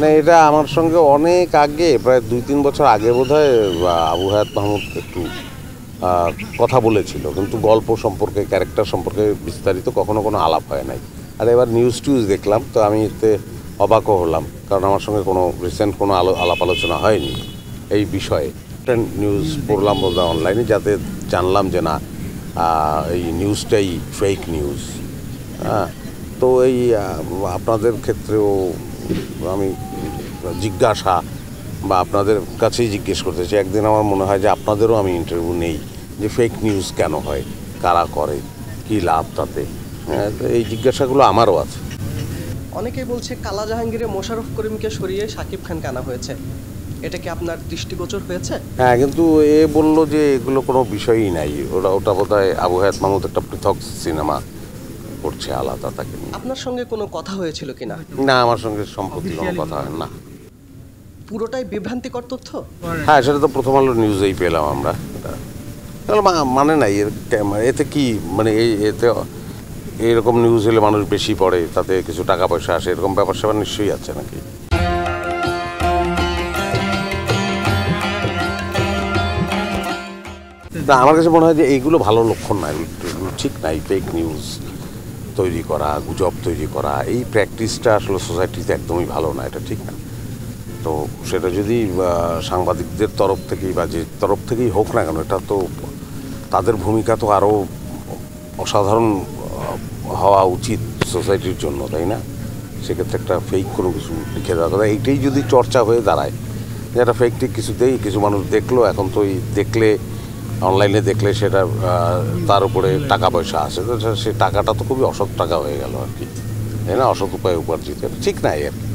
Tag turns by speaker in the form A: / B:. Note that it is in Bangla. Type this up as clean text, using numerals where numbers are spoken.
A: না, এটা আমার সঙ্গে অনেক আগে, প্রায় 2-3 বছর আগে বোধহয় আবু হায়াত মাহমুদ একটু কথা বলেছিল, কিন্তু গল্প সম্পর্কে, ক্যারেক্টার সম্পর্কে বিস্তারিত কখনো কোনো আলাপ হয় নাই। আর এবার নিউজ টিউজ দেখলাম, তো আমি এতে অবাকও হলাম, কারণ আমার সঙ্গে কোনো রিসেন্ট কোনো আলাপ আলোচনা হয়নি এই বিষয়ে। একটা নিউজ পড়লাম বলতে অনলাইনে, যাতে জানলাম যে না, এই নিউজটাই ফেক নিউজ। হ্যাঁ, তো এই আপনাদের ক্ষেত্রেও আমি জিজ্ঞাসা বা আপনাদের কাছেই জিজ্ঞেস করতে চাই, একদিন আমার মনে হয় যে আপনাদেরও আমি ইন্টারভিউ নেই, যে ফেক নিউজ কেন হয়, কারা করে, কী লাভ তাতে। হ্যাঁ, তো এই জিজ্ঞাসাগুলো আমারও আছে।
B: অনেকেই বলছে কালা জাহাঙ্গীরে মোশাররফ করিমকে সরিয়ে শাকিব খানকে আনা হয়েছে, এটা কি আপনার দৃষ্টিগোচর হয়েছে?
A: হ্যাঁ, কিন্তু এ বললো যে এগুলো কোনো বিষয়ই নাই, ওটা বোধহয় আবু হায়াত মাহমুদ একটা পৃথক সিনেমা করছে আলাদা তাকে নিয়ে।
B: আপনার সঙ্গে কোনো কথা হয়েছিল কিনা?
A: না, আমার সঙ্গে সম্প্রতি কোনো কথা হয় না।
B: পুরোটাই বিভ্রান্তিকর তথ্য।
A: হ্যাঁ, সেটা তো প্রথম আলো নিউজেই পেলাম আমরা। এটা মানে নাই এতে কি, মানে এতে এইরকম নিউজ হলে মানুষ বেশি পড়ে, তাতে কিছু টাকা পয়সা আসে, এরকম ব্যাপার স্যাপার নিশ্চয়ই আছে নাকি? না, আমার কাছে মনে হয় যে এইগুলো ভালো লক্ষণ না, এগুলো ঠিক নাই। ফেক নিউজ তৈরি করা, গুজব তৈরি করা, এই প্র্যাকটিসটা আসলে সোসাইটিতে একদমই ভালো না, এটা ঠিক না। তো সেটা যদি সাংবাদিকদের তরফ থেকেই বা যে তরফ থেকেই হোক না কেন, এটা তো তাদের ভূমিকা তো আরও অসাধারণ হওয়া উচিত সোসাইটির জন্য, তাই না? সেক্ষেত্রে একটা ফেক কোনো কিছু লিখে দেওয়া কথা, এইটাই যদি চর্চা হয়ে দাঁড়ায় যে একটা ফেক ঠিক কিছুতেই কিছু মানুষ দেখলো, এখন তো এই দেখলে, অনলাইনে দেখলে সেটা তার উপরে টাকা পয়সা আসে, তো সেই টাকাটা তো খুবই অসৎ টাকা হয়ে গেল আর কি, তাই না? অসৎ উপায়ে উপার্জিত, ঠিক নাই আর কি।